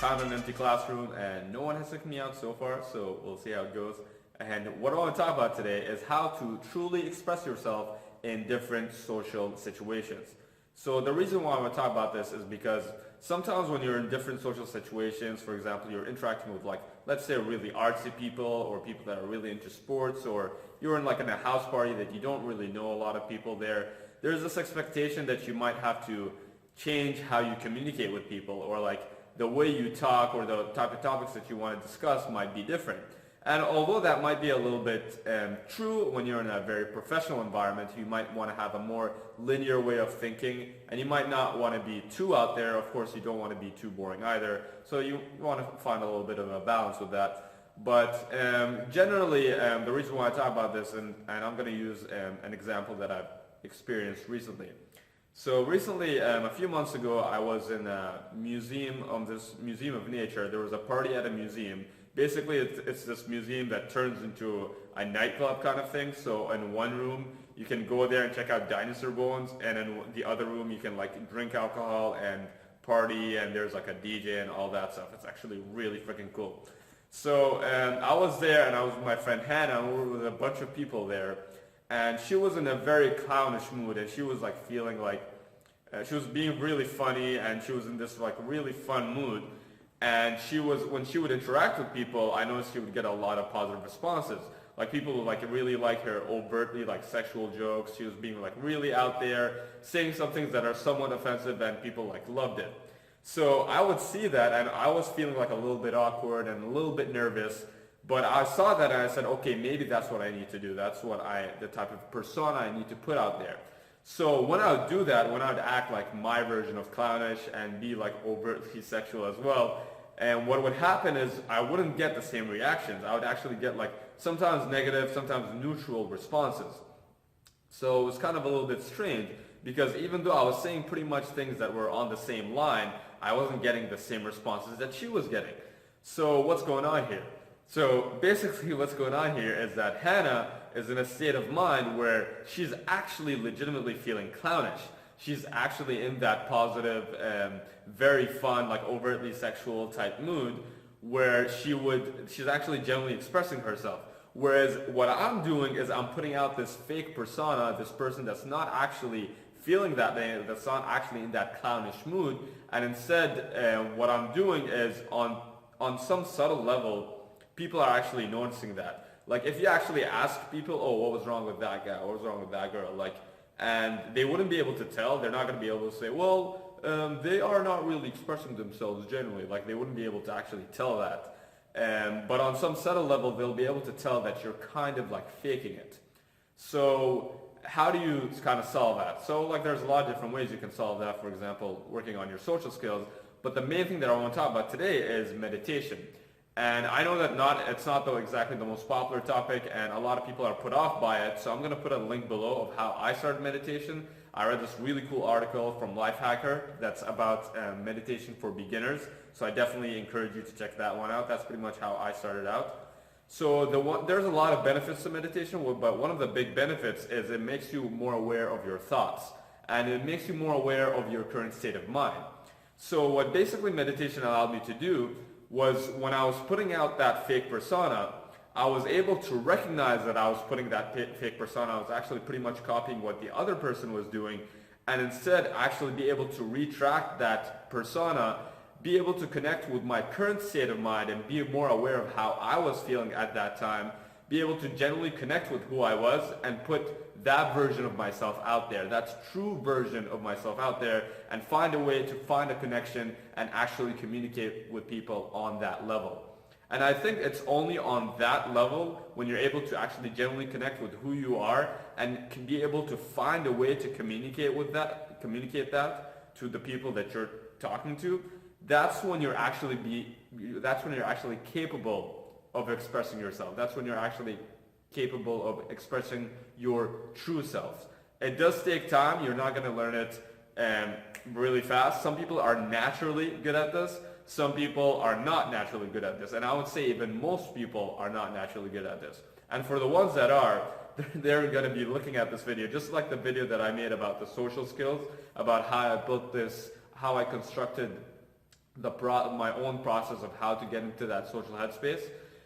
found an empty classroom and no one has taken me out so far, so we'll see how it goes. And what I want to talk about today is how to truly express yourself in different social situations. So the reason why I want to talk about this is because sometimes when you're in different social situations, for example, you're interacting with, like, let's say really artsy people or people that are really into sports, or you're in a house party that you don't really know a lot of people there, there's this expectation that you might have to change how you communicate with people, or like the way you talk or the type of topics that you want to discuss might be different. And although that might be a little bit true when you're in a very professional environment, you might want to have a more linear way of thinking, and you might not want to be too out there. Of course, you don't want to be too boring either. So you want to find a little bit of a balance with that. But generally, the reason why I talk about this, and I'm going to use an example that I've experienced recently. So recently, a few months ago, I was in a museum, this museum of nature. There was a party at a museum. Basically, it's this museum that turns into a nightclub kind of thing. So in one room, you can go there and check out dinosaur bones, and in the other room, you can drink alcohol and party, and there's a DJ and all that stuff. It's actually really freaking cool. So I was there, and I was with my friend Hannah, and we were with a bunch of people there. And she was in a very clownish mood, and she was feeling she was being really funny, and she was in this really fun mood. And when she would interact with people, I noticed she would get a lot of positive responses. People would really like her overtly sexual jokes. She was being really out there, saying some things that are somewhat offensive, and people loved it. So I would see that, and I was feeling a little bit awkward and a little bit nervous. But I saw that and I said, okay, maybe that's what I need to do. That's the type of persona I need to put out there. So when I would do that, when I would act like my version of clownish and be overtly sexual as well, and what would happen is I wouldn't get the same reactions. I would actually get sometimes negative, sometimes neutral responses. So it was kind of a little bit strange, because even though I was saying pretty much things that were on the same line, I wasn't getting the same responses that she was getting. So what's going on here? So basically what's going on here is that Hannah is in a state of mind where she's actually legitimately feeling clownish. She's actually in that positive, very fun, overtly sexual type mood where she's actually genuinely expressing herself. Whereas what I'm doing is I'm putting out this fake persona, this person that's not actually feeling that way, that's not actually in that clownish mood. And instead, what I'm doing is on some subtle level, people are actually noticing that. If you actually ask people, oh, what was wrong with that guy? What was wrong with that girl? And they wouldn't be able to tell. They're not going to be able to say, well, they are not really expressing themselves genuinely. They wouldn't be able to actually tell that. But on some subtle level, they'll be able to tell that you're kind of faking it. So how do you kind of solve that? So there's a lot of different ways you can solve that. For example, working on your social skills. But the main thing that I want to talk about today is meditation. And I know that it's not exactly the most popular topic, and a lot of people are put off by it. So I'm going to put a link below of how I started meditation. I read this really cool article from Lifehacker that's about meditation for beginners. So I definitely encourage you to check that one out. That's pretty much how I started out. So there's a lot of benefits to meditation, but one of the big benefits is it makes you more aware of your thoughts, and it makes you more aware of your current state of mind. So what basically meditation allowed me to do was, when I was putting out that fake persona, I was able to recognize that I was putting that fake persona. I was actually pretty much copying what the other person was doing, and instead actually be able to retract that persona, be able to connect with my current state of mind and be more aware of how I was feeling at that time, be able to genuinely connect with who I was and put that version of myself out there, that true version of myself out there, and find a way to find a connection and actually communicate with people on that level. And I think it's only on that level, when you're able to actually genuinely connect with who you are and can be able to find a way to communicate that to the people that you're talking to, that's when you're actually capable of expressing yourself. That's when you're actually capable of expressing your true self. It does take time. You're not going to learn it really fast. Some people are naturally good at this. Some people are not naturally good at this. And I would say even most people are not naturally good at this. And for the ones that are, they're going to be looking at this video, just like the video that I made about the social skills, about how I built this, how I constructed my own process of how to get into that social headspace.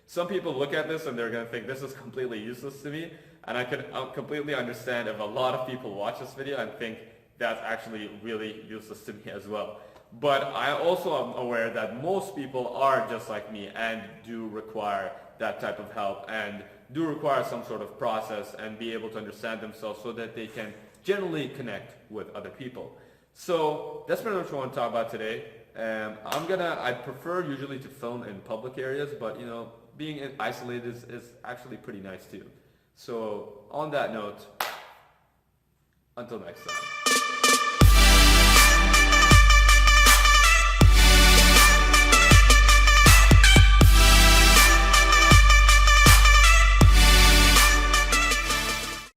Some people look at this and they're going to think this is completely useless to me, and I can completely understand if a lot of people watch this video and think that's actually really useless to me as well. But I also am aware that most people are just like me and do require that type of help and do require some sort of process and be able to understand themselves so that they can generally connect with other people. So that's pretty much what I want to talk about today. I prefer usually to film in public areas, but being isolated is actually pretty nice too. So on that note, until next time.